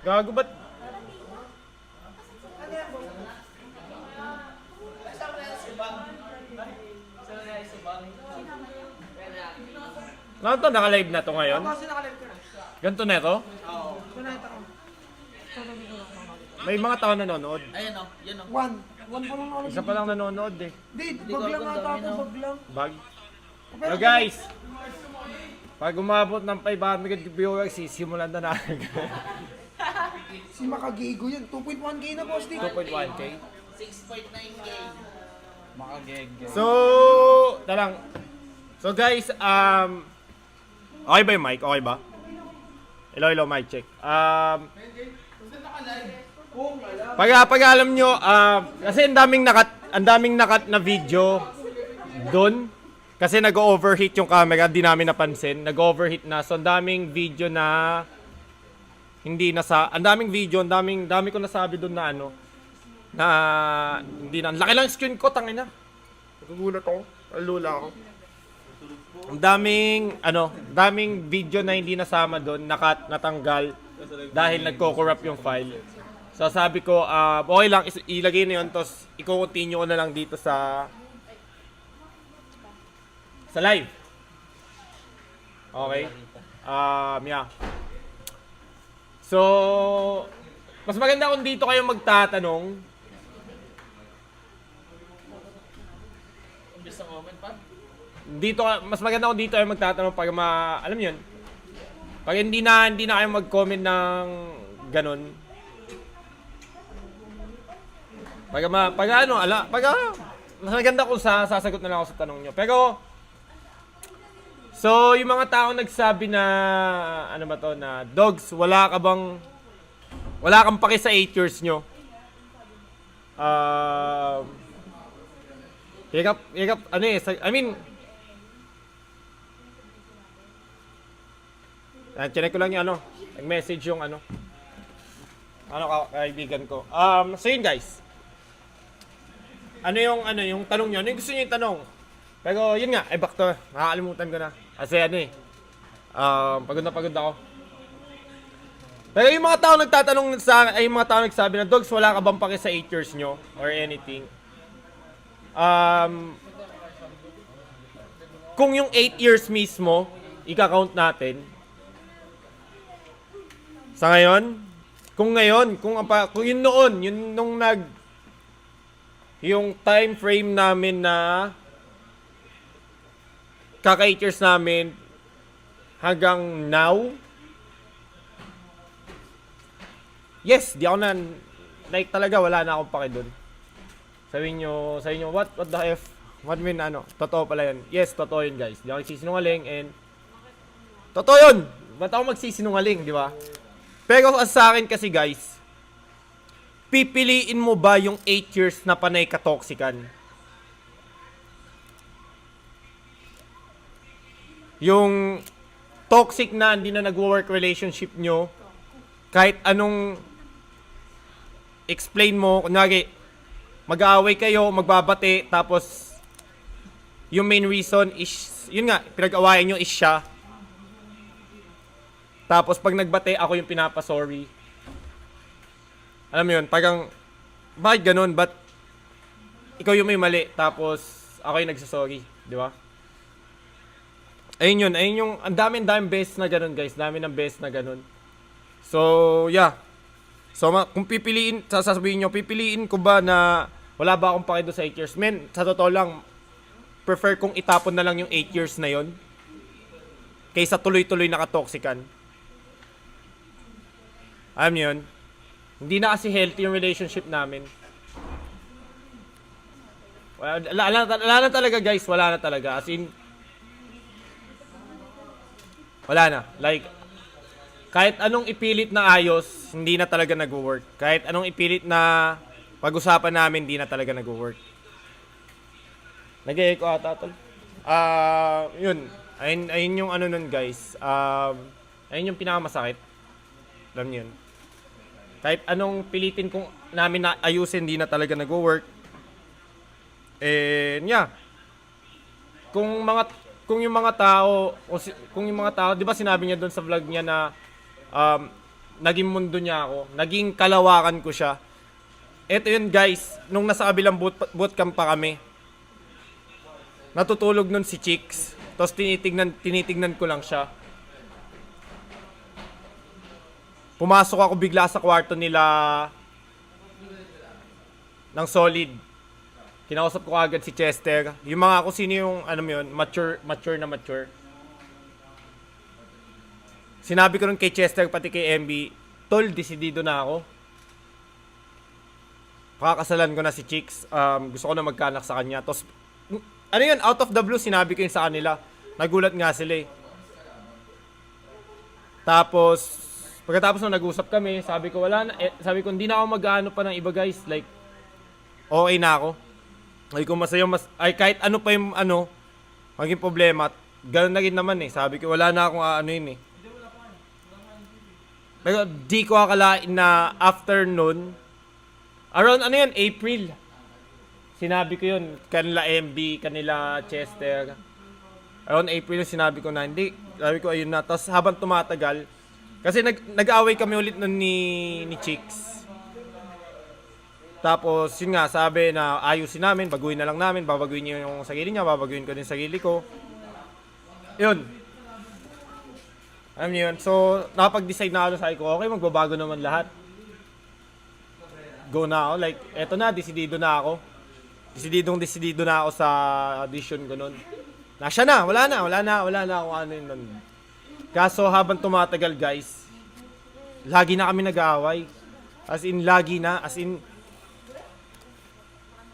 Gago ba't? Ano to? Naka-live na to ngayon? Kasi nakalive ko na. Ganto na ito? Oo. Kunahit ako. May mga tao nanonood. Ayan o, yan o. One. One pa lang ako. Isa pa lang nanonood eh. Di, bag lang ata ako, bag lang. Bag. So guys, pag umabot ng 500 viewers, sisimulan na natin. Si Makagigo yan. 2.1k na boss di. 2.1k. 6.9k. So, talang. So guys, okay ba yung mic? Okay ba? Hello, hello, mic check. Pag alam nyo, kasi ang daming nakat na video doon. Kasi nag-overheat yung camera, di namin napansin. Nag-overheat na. So, ang daming video na ang daming video, dami ko nasabi doon na ano, na hindi na. Laki lang screen ko, tangina. Nagugulat ako. Alula ako. Ang daming video na hindi nasama doon, natanggal dahil nagko-corrupt yung file. So sabi ko, okay lang, ilagay na yun, tapos i-continue ko na lang dito sa live. Okay? Yeah. So, mas maganda kung dito kayo magtatanong. Imbis na comment pa? Mas maganda kung dito kayo magtatanong para alam niyo yun. Pag hindi na kayo mag-comment ng ganun. Mas maganda kung sasagot na lang ako sa tanong nyo. Pero, so, yung mga tao nagsabi na, na, Dogs, wala kang paki sa 8 years nyo. Chinek ko lang yung nag-message yung kaibigan ko. So yun guys. Yung tanong nyo? Ano yung gusto nyo yung tanong? Pero yun nga, back to, nakakalimutan ko na. Kasi pagod na pagod ako. Pero yung mga tao nagtatanong yung mga tao nagsabi na, Dogs, wala ka bang paki sa 8 years nyo? Or anything. Kung yung 8 years mismo, ika-count natin. Sa ngayon, kung yun noon, yung time frame namin na kaka-8 years namin hanggang now, yes, di ako talaga wala na akong paki doon. Sabihin nyo, what the F? What mean, totoo pala yun. Yes, totoo yun guys. Di ako nagsisinungaling and totoo yun! Ba't ako magsisinungaling, di ba? Pero sa akin kasi guys, pipiliin mo ba yung 8 years na panay katoksikan? Yung toxic na hindi na nag-work relationship nyo, kahit anong explain mo, kunwari, mag-aaway kayo, magbabate, tapos yung main reason is, yun nga, pinag-awayan nyo is siya. Tapos pag nagbate, ako yung pinapasorry. Alam mo yun, parang, bakit ganun? Ba't ikaw yung may mali, tapos ako yung nagsasorry, di ba? Ayun yung, ang daming best na ganun guys, dami ng best na ganun. So, yeah. So, kung sasabihin nyo, pipiliin ko ba na wala ba akong paki doon sa 8 years? Men, sa totoo lang, prefer kong itapon na lang yung 8 years na yon kaysa tuloy-tuloy nakatoksikan. Alam niyo yun? Hindi na kasi healthy yung relationship namin. Wala na talaga guys, wala na talaga. As in, wala na. Like, kahit anong ipilit na ayos, hindi na talaga nag-work. Kahit anong ipilit na pag-usapan namin, hindi na talaga nag-work. Nag-e-echo ata tol. Yun. Ayun yung nun guys. Ayun yung pinakamasakit. Alam niyo yun. Kahit anong pilitin kong namin na ayusin, hindi na talaga nag-work. And yeah. Kung yung mga tao, 'di ba sinabi niya doon sa vlog niya na naging mundo niya ako. Naging kalawakan ko siya. Ito yun guys, nung nasa kabilang bootcamp pa kami. Natutulog nun si Chicks. Tapos tinitignan ko lang siya. Pumasok ako bigla sa kwarto nila ng Solid. Kinausap ko agad si Chester. Yung mga kung sino yung, ano yun, mature na mature. Sinabi ko rin kay Chester pati kay MB, tol, desidido na ako. Pakakasalan ko na si Chicks. Gusto ko na magkaanak sa kanya. Tapos, ano yun, out of the blue, sinabi ko yun sa kanila. Nagulat nga sila eh. Tapos, pagkatapos nung nag-usap kami, sabi ko wala na, sabi ko hindi na ako mag-ano pa ng iba guys. Like, okay na ako. Ay kung masaya, kahit ano pa yung ano, maging problema, gano'n na rin naman eh. Sabi ko wala na akong ano yun eh. Pero di ko akalain na afternoon, around ano yun, April. Sinabi ko yun, kanila MB, kanila Chester. Around April sinabi ko na hindi. Sabi ko ayun na. Tapos habang tumatagal, kasi nag-away kami ulit nun ni Chicks. Tapos yun nga, sabi na ayusin namin, baguhin na lang namin, babaguhin niyo yung sarili niya, babaguhin ko din sarili ko. Yun. Alam niyo yun. So, nakapag-decide na ako, sabi ko, okay, magbabago naman lahat. Go na ako. Like, eto na, desidido na ako. Desidido na ako sa audition ko nun. Nasya na, wala na ako ano yun nun. Kaso habang tumatagal guys, lagi na kami nag-aaway. As in,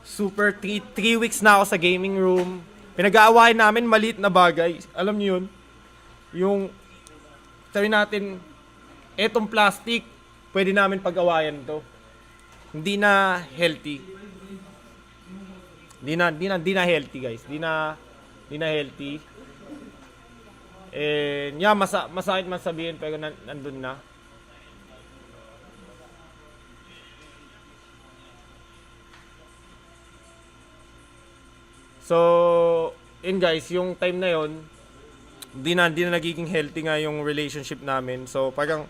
super 3 weeks na ako sa gaming room. Pinag-aawayan namin maliit na bagay. Alam niyo yun? Yung, sabi natin, etong plastic, pwede namin pag-awayan to. Hindi na healthy. Hindi na healthy guys. Hindi na healthy. And yeah, masakit man sabihin pero nandun na. So, yun guys, yung time na yun, di na nagiging healthy nga yung relationship namin. So, parang,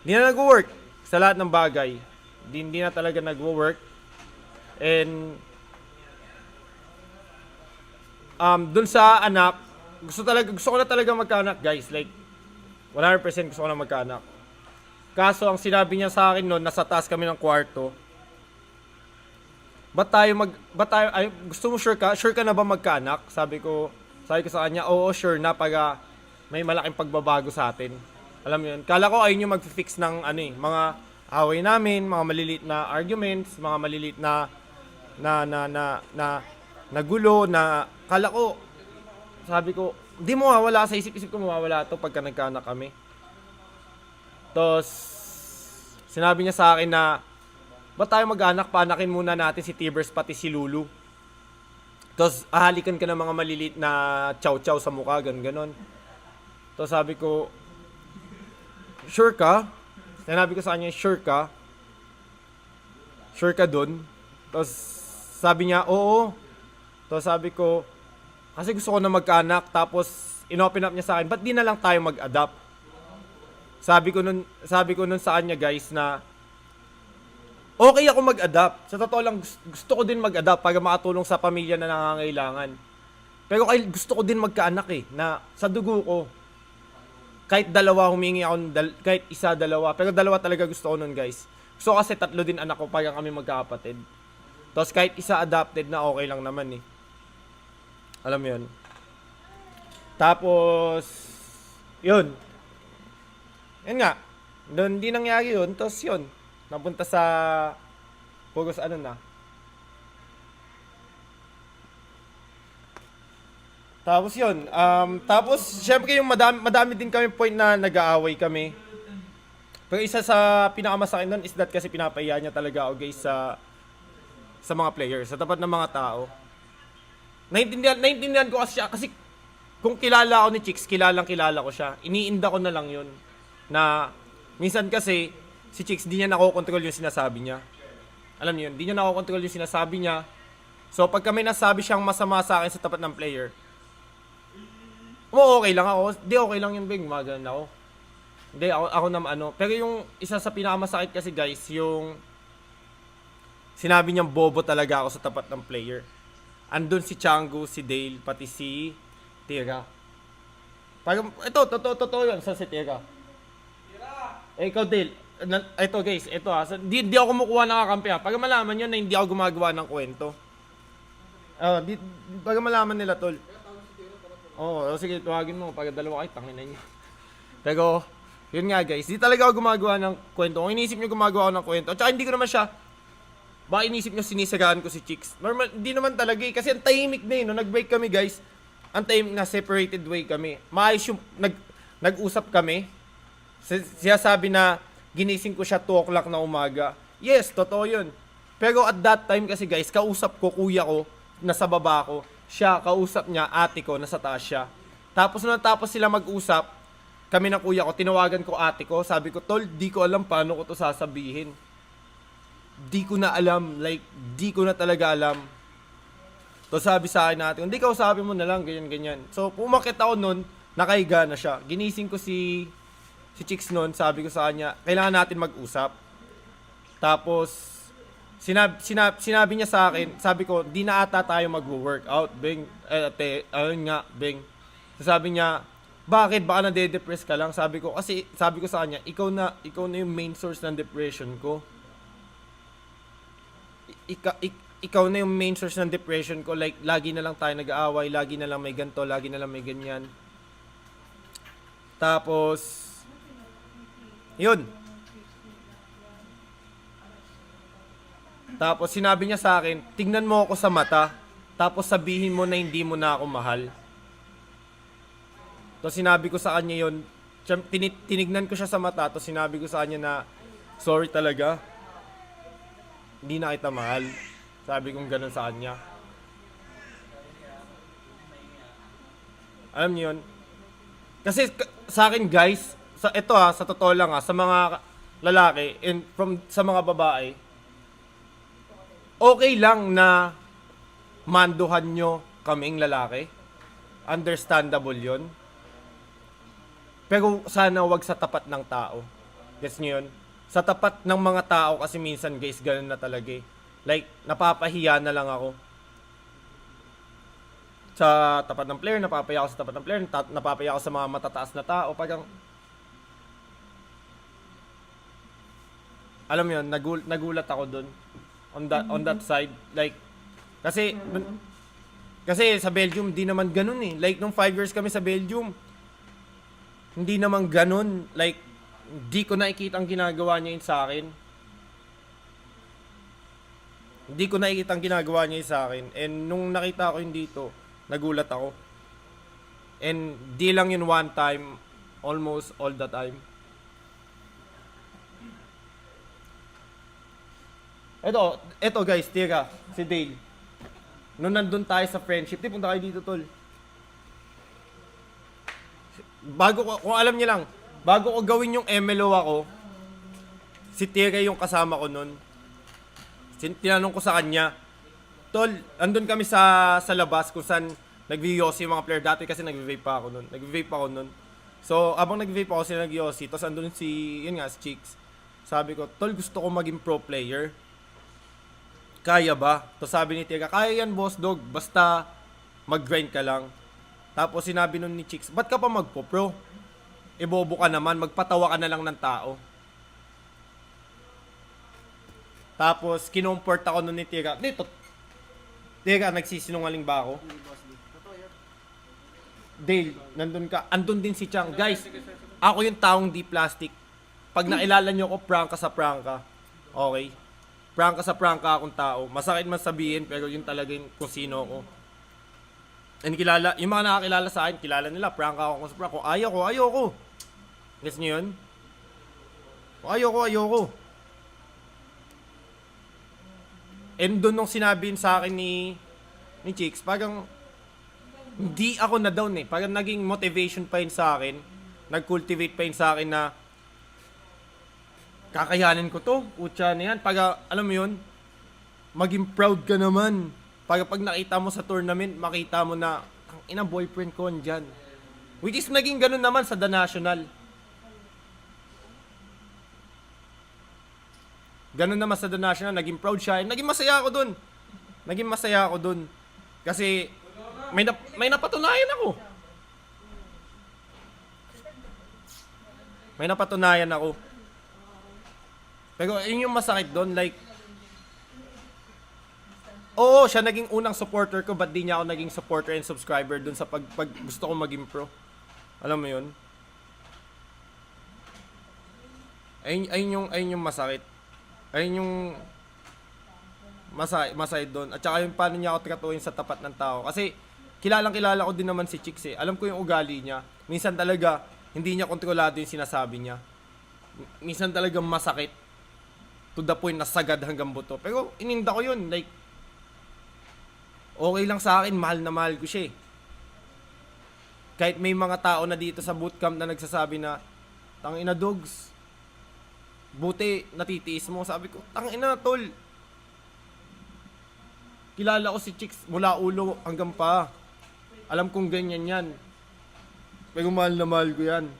di na nag-work sa lahat ng bagay. Hindi na talaga nag-work. And, dun sa anak, gusto ko na talaga magkaanak, guys. Like, 100% gusto ko na magkaanak. Kaso, ang sinabi niya sa akin noon, nasa taas kami ng kwarto. Gusto mo sure ka? Sure ka na ba magkaanak? Sabi ko sa kanya, oo, sure na pag may malaking pagbabago sa atin. Alam mo yun. Kala ko ayun yung mag-fix ng mga away namin, mga maliliit na arguments, mga maliliit na gulo na kala ko, sabi ko, hindi mawawala sa isip ko mawawala to pagka nagkaanak kami. Tapos, sinabi niya sa akin na, ba't tayo mag-anak? Paanakin muna natin si Tibers pati si Lulu. Tapos, ahalikan ka ng mga maliliit na chow-chow sa mukha, ganon. Tapos sabi ko, sure ka? Sinabi ko sa kanya, sure ka? Sure ka dun? Tapos, sabi niya, oo. Tapos sabi ko, kasi gusto ko na magkaanak. Tapos, inopen up niya sa akin, ba't di na lang tayo mag-adapt? Sabi ko nun sa kanya, guys, na okay ako mag-adapt. Sa totoo lang, gusto ko din mag-adapt para makatulong sa pamilya na nangangailangan. Pero gusto ko din magkaanak na sa dugo ko. Kahit dalawa, humingi ako, kahit isa, dalawa. Pero dalawa talaga gusto ko nun, guys. Gusto ko kasi 3 din anak ko, para kami magkakapatid. Tapos kahit isa adopted na, okay lang naman eh. Alam mo yun. Tapos, yun. Yun nga. Doon di nangyari yun. Tapos yun. Napunta sa pugos na. Tapos yun. Tapos, syempre yung madami din kami point na nag-aaway kami. Pero isa sa pinakamasakit nun is that kasi pinapahiya niya talaga ako guys sa mga players, sa tapat ng mga tao. Naintindihan ko kasi siya. Kasi kung kilala ako ni Chicks, kilala ko siya. Iniinda ko na lang yun. Na minsan kasi, si Chicks, di niya nakokontrol yung sinasabi niya. Alam niyo yun, di niya nakokontrol yung sinasabi niya. So, pagka may nasabi siyang masama sa akin sa tapat ng player, okay lang ako. Di okay lang yun, Bing. Magalan ako. Hindi, ako naman ano. Pero yung isa sa pinakamasakit kasi guys, yung sinabi niyang bobo talaga ako sa tapat ng player. Andun si Changu, si Dale, pati si Tira. Parang, ito, totoo yun sa si Tira. Eh, ikaw Dale, ito guys, ito di ako kumukuha ng kakampi ha. Pag malaman nyo na hindi ako gumagawa ng kwento. Pag malaman nila tol. Oo, sige, tuwagin mo. Pag dalawa kayo, tangin na nyo. Pero, yun nga guys, di talaga ako gumagawa ng kwento. Kung inisip nyo gumagawa ako ng kwento, at saka hindi ko naman siya, baka inisip nyo sinisagaan ko si Chicks. Normal, hindi naman talaga eh. Kasi ang tahimik na eh, no? Nag-break kami guys. Ang tahimik na separated way kami. Maayos yung, nag-usap kami. Siya sabi na, ginising ko siya 2 o'clock na umaga. Yes, totoo yun. Pero at that time kasi guys, kausap ko kuya ko, nasa baba ko. Siya, kausap niya, ate ko, nasa taas siya. Tapos nung natapos sila mag-usap, kami ng kuya ko, tinawagan ko ate ko, sabi ko, tol, di ko alam paano ko to sasabihin. Di ko na alam, like, di ko na talaga alam. To sabi sa akin natin, hindi ka sabi mo na lang, ganyan. So, pumakit ako nun, nakahiga na siya. Ginising ko si Chicks nun, sabi ko sa kanya, kailangan natin mag-usap. Tapos, sinabi niya sa akin, sabi ko, di na ata tayo mag-workout, Beng. Ayun nga, Beng. Sabi niya, bakit? Baka nade-depress ka lang. Sabi ko sa kanya, ikaw na yung main source ng depression ko. Ikaw na yung main source ng depression ko. Like, lagi na lang tayo nag-aaway, lagi na lang may ganito, lagi na lang may ganyan. Tapos, yun. Tapos sinabi niya sa akin, tignan mo ako sa mata, tapos sabihin mo na hindi mo na ako mahal. Tapos sinabi ko sa kanya yun, tinignan ko siya sa mata, tapos sinabi ko sa kanya na, sorry talaga, hindi na kita mahal. Sabi kong ganun sa kanya. Alam niyo yun? Kasi sa akin guys, sa totoo lang sa mga lalaki, and sa mga babae, okay lang na manduhan nyo kaming lalaki. Understandable yun. Pero sana wag sa tapat ng tao. Gets nyo yun? Sa tapat ng mga tao kasi minsan guys, ganun na talaga eh. Like, napapahiya na lang ako. Sa tapat ng player, napapahiya ako sa tapat ng player, napapahiya ako sa mga matataas na tao. Parang, alam mo yun, nagulat ako dun. On that side, like, kasi sa Belgium di naman ganun eh. Like nung 5 years kami sa Belgium, hindi naman ganun. Like, di ko nakikita ang ginagawa niya yun sa akin. Hindi ko nakikita ang ginagawa niya yun sa akin. And nung nakita ko yun dito, nagulat ako. And di lang yun one time, almost all the time. Eto guys, Tira, si Dale. Nung nandun tayo sa friendship, punta kayo dito, tol. Kung alam niyo lang, bago ko gawin yung MLO ako, si Tira yung kasama ko nun. Tinanong ko sa kanya, tol, andun kami sa labas kung saan nag-Yossi yung mga player dati kasi nag-vape pa ako nun. So, abang nag-vape ako sila nag-Yossi, tapos andun si Chicks. Sabi ko, tol, gusto ko maging pro player. Kaya ba? To sabi ni Tira, kaya yan boss dog, basta mag-grind ka lang. Tapos sinabi nun ni Chicks, ba't ka pa magpo-pro? Ibobo ka naman, magpatawa ka na lang ng tao. Tapos kinumport ako nun ni Tira, dito, Tira, nagsisinungaling ba ako? Dale, nandun ka, andun din si Chang. Guys, ako yung taong di plastic. Pag nailala nyo ko, prank ka sa prank ka. Okay? Prank ka sa prank ka akong tao. Masakit man sabihin, pero yun talaga yung kung sino ako. And yung mga nakakilala sa akin, kilala nila, prank ako sa prank. Kung ayoko. Guess nyo yun? Kung ayoko. And doon nung sinabihin sa akin ni Chicks, parang hindi ako na down eh. Parang naging motivation pa yun sa akin. Nag-cultivate pa yun sa akin na kakayanin ko to, utya na yan. Pag, alam mo yun, maging proud ka naman. Pag nakita mo sa tournament, makita mo na, ang inang boyfriend ko andyan. Which is naging ganun naman sa The National. Ganun naman sa The National, naging proud siya. Naging masaya ako dun. Kasi may napatunayan ako. Pero yun yung masakit doon, like, oo, siya naging unang supporter ko, but di niya ako naging supporter and subscriber doon sa pag gusto ko maging pro. Alam mo yun? Ayun yung masakit. Ayun yung masakit doon. At saka yung paano niya ako tratuhin sa tapat ng tao. Kasi kilala ko din naman si Chicks eh. Alam ko yung ugali niya. Minsan talaga, hindi niya kontrolado yung sinasabi niya. Minsan talaga masakit. To the point na sagad hanggang buto. Pero ininda ko yun. Like, okay lang sa akin. Mahal na mahal ko siya eh. Kahit may mga tao na dito sa bootcamp na nagsasabi na, tangina dogs, buti natitiis mo. Sabi ko, tangina tol. Kilala ko si Chicks mula ulo hanggang pa. Alam kong ganyan yan. Pero mahal na mahal ko yan.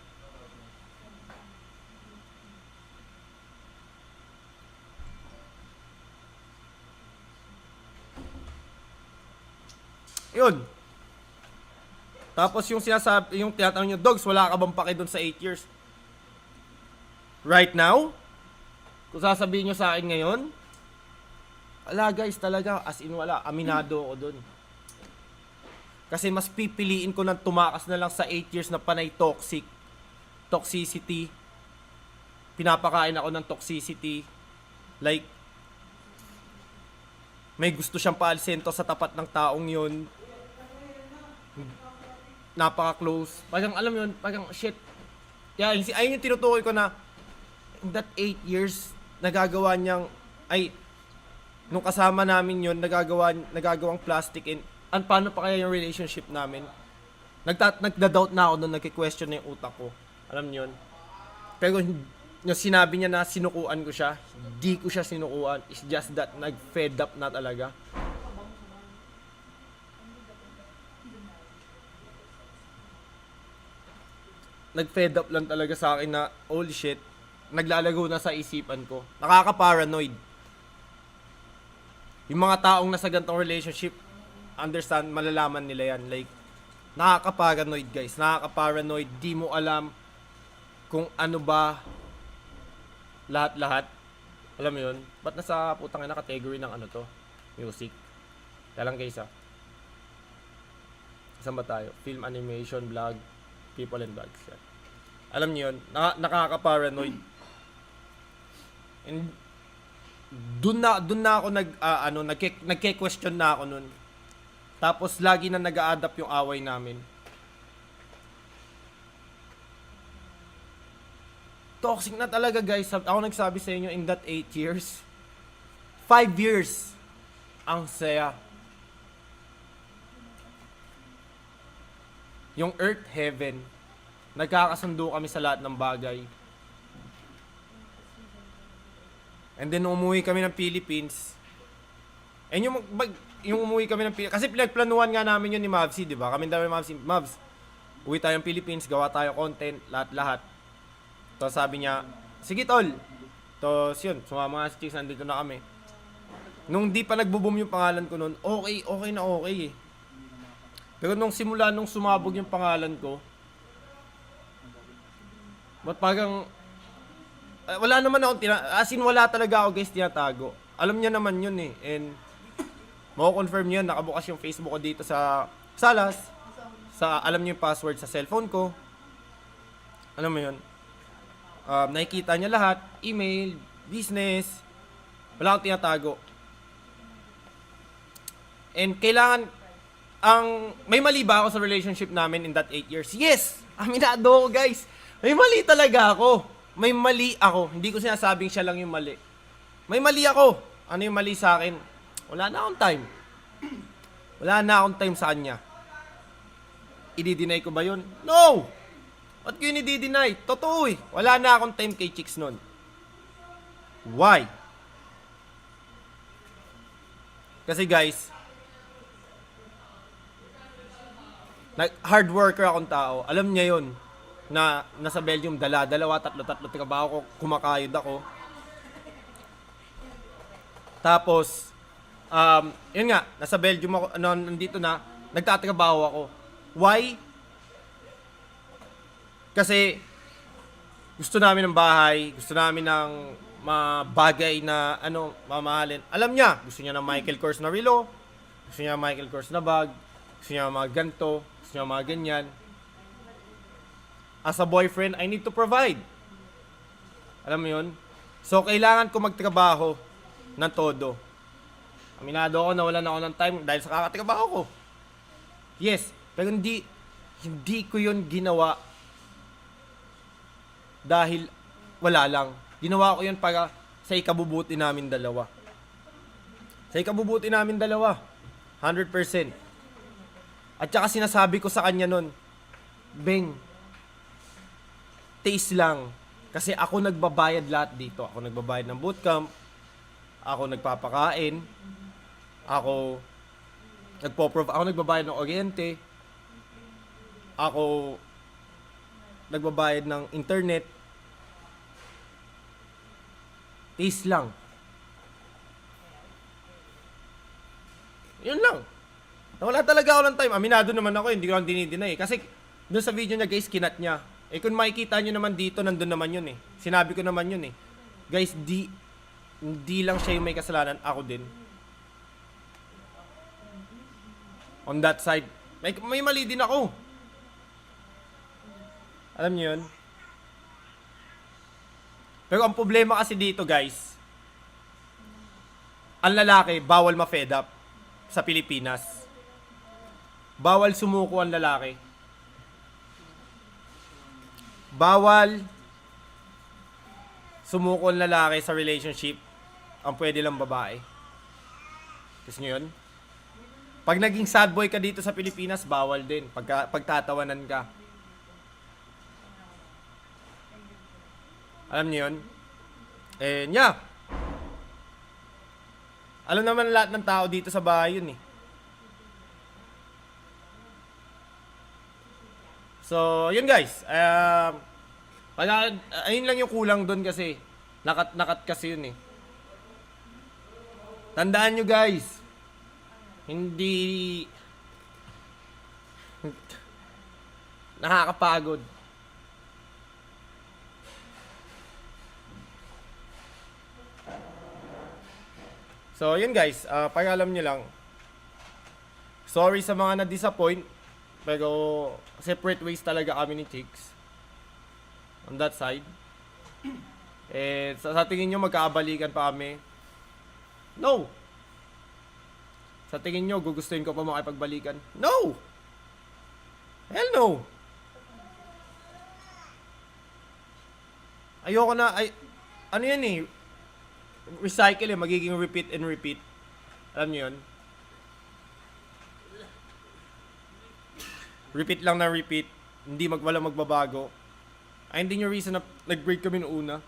Yun. Tapos yung sinasabi, yung tinatanong nyo, dogs, wala ka bang pake doon sa 8 years? Right now? Kung sasabihin nyo sa akin ngayon, wala guys talaga, as in wala, aminado ako doon. Kasi mas pipiliin ko ng tumakas na lang sa 8 years na panay toxicity. Pinapakain ako ng toxicity. Like, may gusto siyang paalsento sa tapat ng taong yun. Napaka-close. Parang alam yun, parang shit. Kaya ayun yung tinutukoy ko na in that 8 years, nagagawa niyang, nung kasama namin yun, nagagawang plastic and paano pa kaya yung relationship namin? Nagda-doubt na ako doon, nagki-question na yung utak ko. Alam niyo yun? Pero yung sinabi niya na sinukuan ko siya, di ko siya sinukuan. It's just that nag-fed up na talaga. Nag-fed up lang talaga sa akin na, holy shit, naglalago na sa isipan ko. Nakaka-paranoid. Yung mga taong nasa gantong relationship, understand, malalaman nila yan. Like, nakaka-paranoid guys. Nakaka-paranoid. Di mo alam kung ano ba lahat-lahat. Alam mo yun? Ba't nasa putang ina category ng ano to? Music. Kaya lang guys Saan ba tayo? Film, animation, vlog, people and vlogs. Yan. Alam niyo yun? Nakaka-paranoid. And doon na ako nagke-question na ako nun. Tapos lagi na nag-a-adapt yung away namin. Toxic na talaga guys. Ako nagsabi sa inyo in that 8 years. 5 years. Ang saya. Yung earth, heaven. Nagkakasundo kami sa lahat ng bagay. And then umuwi kami ng Philippines. And yung umuwi kami ng Philippines, kasi pinagplanuhan nga namin yun ni Mavsi, di ba? Kami dami ni Mavs, uwi tayo ng Philippines, gawa tayo content, lahat-lahat. Tapos sabi niya, sige tol. Tapos yun, sumama nga si Chicks, nandito na kami. Nung di pa nagbo-boom yung pangalan ko nun, okay eh. Pero nung sumabog yung pangalan ko, ba't parang, wala naman akong wala talaga ako guys tinatago. Alam niya naman yun eh. And mako-confirm yun, nakabukas yung Facebook ko dito sa Salas. Alam niyo yung password sa cellphone ko. Alam mo yun. Nakikita niya lahat. Email, business. Wala akong tinatago. And kailangan, may mali ba ako sa relationship namin in that 8 years? Yes! Aminado ako guys. May mali talaga ako. May mali ako. Hindi ko sinasabing siya lang yung mali. May mali ako. Ano yung mali sa akin? Wala na akong time. Wala na akong time sa kanya. I-deny ko ba yun? No! Ba't ko yun i-deny? Totoo eh. Wala na akong time kay Chicks nun. Why? Kasi guys, hard worker akong tao. Alam niya yun. Na nasa Belgium, dalawa, tatlo trabaho ko, kumakayod ako. Tapos, yun nga, nasa Belgium ako, nandito na, nagtatrabaho ako. Why? Kasi, gusto namin ng bahay, gusto namin ng mga bagay na, mamahalin. Alam niya, gusto niya ng Michael Kors na relo, gusto niya ng Michael Kors na bag, gusto niya ng mga ganto, gusto niya ng mga ganyan. As a boyfriend, I need to provide. Alam mo yun? So, kailangan ko magtrabaho ng todo. Aminado ako na wala na ako ng time dahil sa kakatrabaho ko. Yes, pero hindi ko yun ginawa dahil wala lang. Ginawa ko yun para sa ikabubuti namin dalawa. Sa ikabubuti namin dalawa. 100%. At saka sinasabi ko sa kanya nun, Beng, taste lang. Kasi ako nagbabayad lahat dito. Ako nagbabayad ng bootcamp. Ako nagpapakain. Ako nagbabayad ng oriente. Ako nagbabayad ng internet. Taste lang. Yun lang. Wala talaga ako ng time. Aminado naman ako, hindi ko lang dinideny. Kasi doon sa video niya guys, kinat niya. Eh kung makikita nyo naman dito, nandun naman yun eh. Sinabi ko naman yun eh. Guys, hindi lang siya yung may kasalanan, ako din. On that side, may mali din ako. Alam niyo yun? Pero ang problema kasi dito guys, ang lalaki, bawal ma-fed up sa Pilipinas. Bawal sumuko ang lalaki. Bawal sumuko ang lalaki sa relationship. Ang pwede lang babae. Gusto nyo yun? Pag naging sad boy ka dito sa Pilipinas, bawal din. Pagtatawanan ka. Alam niyo yun? Yeah. Alam naman lahat ng tao dito sa bahay yun eh. So, yun guys. Ayun lang yung kulang doon kasi. Nakat kasi yun eh. Tandaan nyo guys. Hindi nakakapagod. So, yun guys, para alam nyo lang, sorry sa mga na-disappoint, pero separate ways talaga kami ni Chicks. On that side. Eh, sa tingin nyo magkaabalikan pa kami? No! Sa tingin nyo, gugustuhin ko pa makipagbalikan? No! Hell no! Ayoko na, ano yan eh, recycle eh, magiging repeat and repeat. Alam niyo yun? Repeat lang na repeat. Hindi walang magbabago. Ay, hindi yung reason na nag-break kami noong una.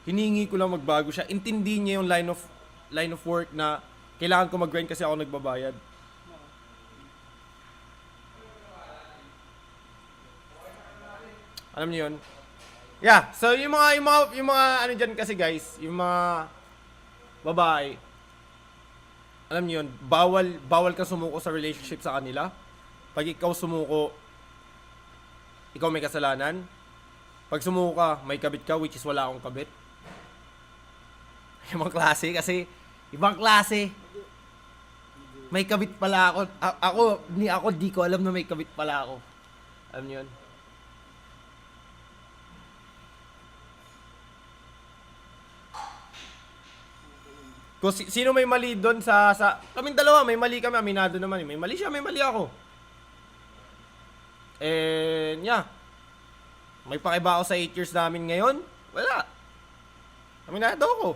Hiningi ko lang magbago siya. Intindi niya yung line of work na kailangan ko mag-grind kasi ako nagbabayad. Alam niyo yun? Yeah, so yung mga ano dyan kasi guys, yung mga babae, alam niyo yun, bawal ka sumuko sa relationship sa kanila. Pag ikaw sumuko, ikaw may kasalanan. Pag sumuko ka, may kabit ka, which is wala akong kabit. Ibang klase kasi, ibang klase. May kabit pala ako. Ako, di ko alam na may kabit pala ako. Alam niyo yun? Kung sino may mali doon sa kaming dalawa, may mali kami, aminado naman eh. May mali siya, may mali ako. And yeah. May pakiba ako sa 8 years namin ngayon? Wala. Aminado ako.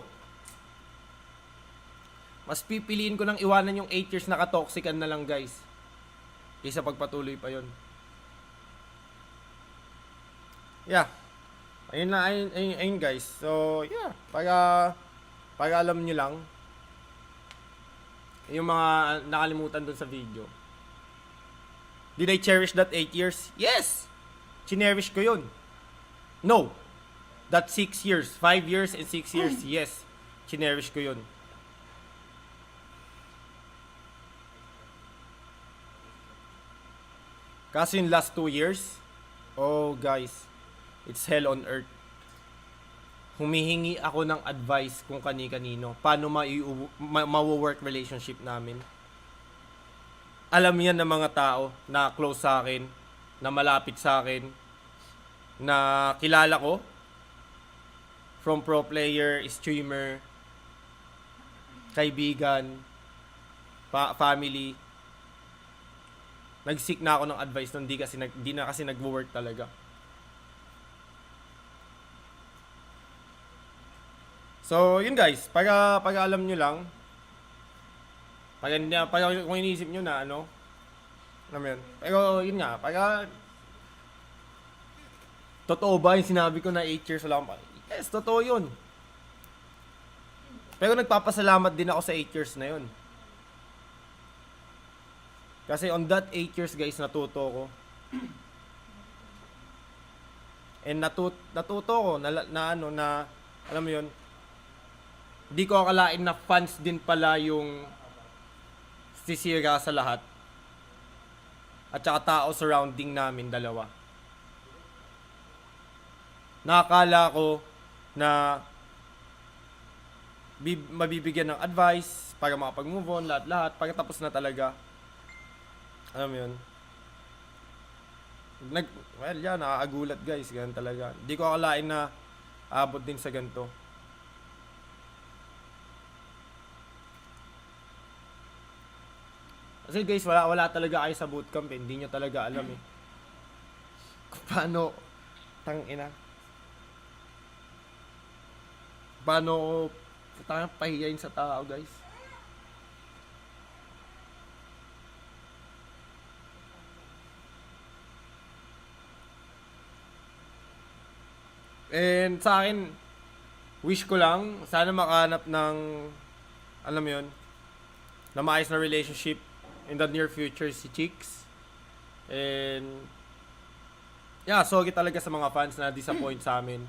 Mas pipiliin ko nang iwanan yung 8 years na katoxican na lang guys. Kaysa pagpatuloy pa yon. Yeah. Ayun guys. So yeah. Para alam nyo lang. Yung mga nakalimutan dun sa video. Did I cherish that 8 years? Yes! Cherish ko yun. No. That 6 years. 5 years and 6 years. Yes. Cherish ko yun. Kaso yung last 2 years, oh guys, it's hell on earth. Humihingi ako ng advice kung kani-kanino. Paano ma-work relationship namin. Alam yan ng mga tao na close sa akin, na malapit sa akin, na kilala ko. From pro player, streamer, kaibigan, family. Nag-seek na ako ng advice nung di na kasi nagwo-work talaga. So, yun guys, pag alam nyo lang, pag kung iniisip nyo na ano, alam mo yun. Pero yun nga, totoo ba yung sinabi ko na 8 years wala akong yes, totoo yun. Pero nagpapasalamat din ako sa 8 years na yun. Kasi on that 8 years guys, natuto ko. And natuto ko na alam mo yun, di ko akalain na fans din pala yung sisira sa lahat. At saka tao surrounding namin dalawa. Nakakala ko na mabibigyan ng advice para makapag-move on, lahat-lahat, pagkatapos na talaga. Alam mo yun? Nakakagulat guys, ganun talaga. Hindi ko akalain na abot din sa ganito. Kasi guys, wala talaga kayo sa bootcamp eh. Hindi nyo talaga alam eh. Kung paano, paano pahiyain sa tao guys. And sa akin, wish ko lang, sana makahanap ng, alam mo yun, na maayos na relationship in the near future si Chicks. And yeah, sorry talaga sa mga fans na disappoint sa amin.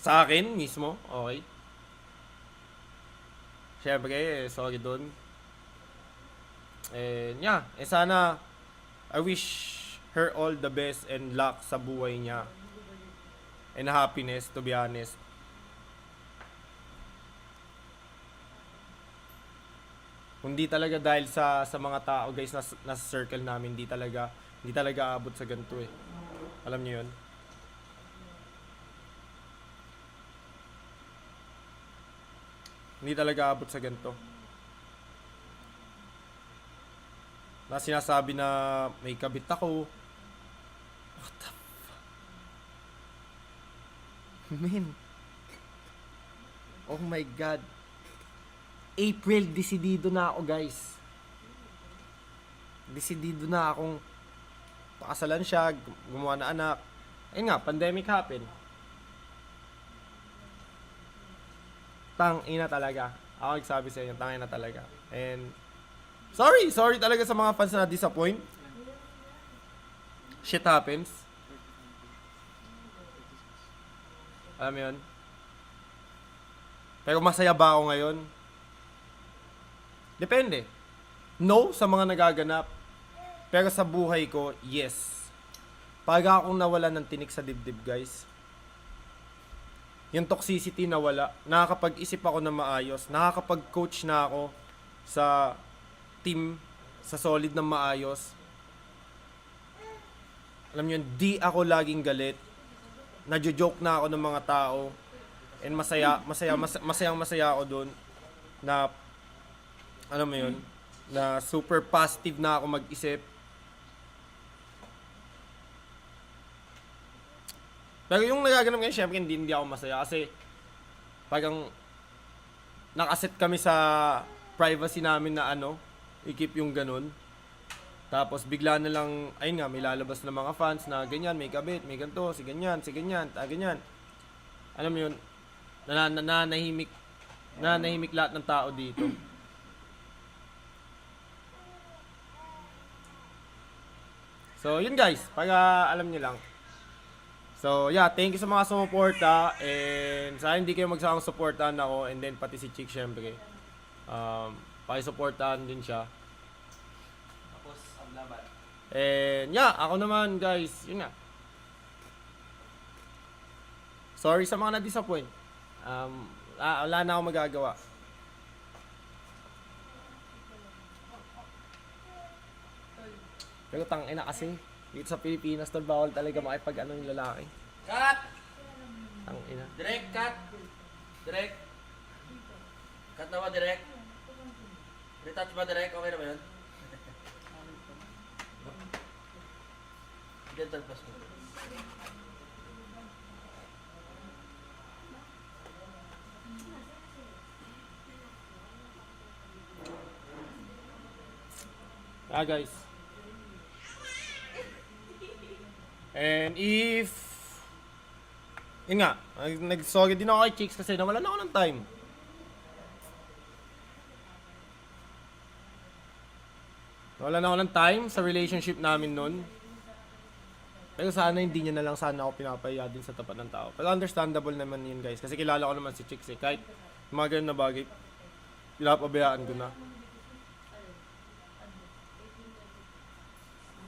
Sa akin mismo, okay. Syempre, sorry dun. And yeah, sana I wish her all the best and luck sa buhay niya. And happiness, to be honest. Hindi talaga dahil sa mga tao guys nasa circle namin, hindi talaga abot sa ganito eh. Alam niyo 'yun? Hindi talaga abot sa ganito. Na sinasabi na may kabit ako. What the man. Oh my God. April, desidido na ako guys. Desidido na akong pakasalan siya, gumawa na anak. Ayun nga, pandemic happened. Tangina talaga. Ako nagsabi sa inyo, tangina talaga. And sorry talaga sa mga fans na disappoint. Shit happens. Alam mo yun? Pero masaya ba ako ngayon? Depende. No sa mga nagaganap. Pero sa buhay ko, yes. Pag akong nawalan ng tinik sa dibdib, guys. Yung toxicity nawala. Nakakapag-isip ako na maayos. Nakakapag-coach na ako sa team, sa solid na maayos. Alam niyo, di ako laging galit. Nadjo-joke na ako ng mga tao. And masaya ako doon na alam mo yun, na super positive na ako mag-isip. Pero yung nagaganap ngayon, syempre hindi ako masaya kasi parang nakaset kami sa privacy namin na i-keep yung ganun. Tapos bigla na lang, ayun nga, may lalabas na mga fans na ganyan, may kabit, may ganito, si ganyan, ganyan. Alam mo yun, nanahimik lahat ng tao dito. So, yun guys, para alam niyo lang. So, yeah, thank you sa mga sumuporta. And sana hindi kayo magsawang supportahan ako. And then, pati si Chick, syempre. Pakisuportahan din siya. Tapos, ang laban. And yeah, ako naman guys, yun nga. Sorry sa mga na-disappoint. Wala na akong magagawa. Pero tangina kasi, dito sa Pilipinas, tol, bawal talaga makipag-ano yung lalaki. Cut! Tangina. Direct, cut! Direct. Cut na ba, direct? Retouch ba, direct? Okay na ba yun? Dental pass mo. Guys. And if yun nga, nag-sorry din ako kay Chicks kasi nawalan ako ng time. Nawalan ako ng time sa relationship namin nun. Pero sana hindi niya na lang sana ako pinapahiya din sa tapat ng tao. Pero understandable naman yun guys. Kasi kilala ko naman si Chicks eh. Kahit mga ganun na bagay, pinapabayaan ko na.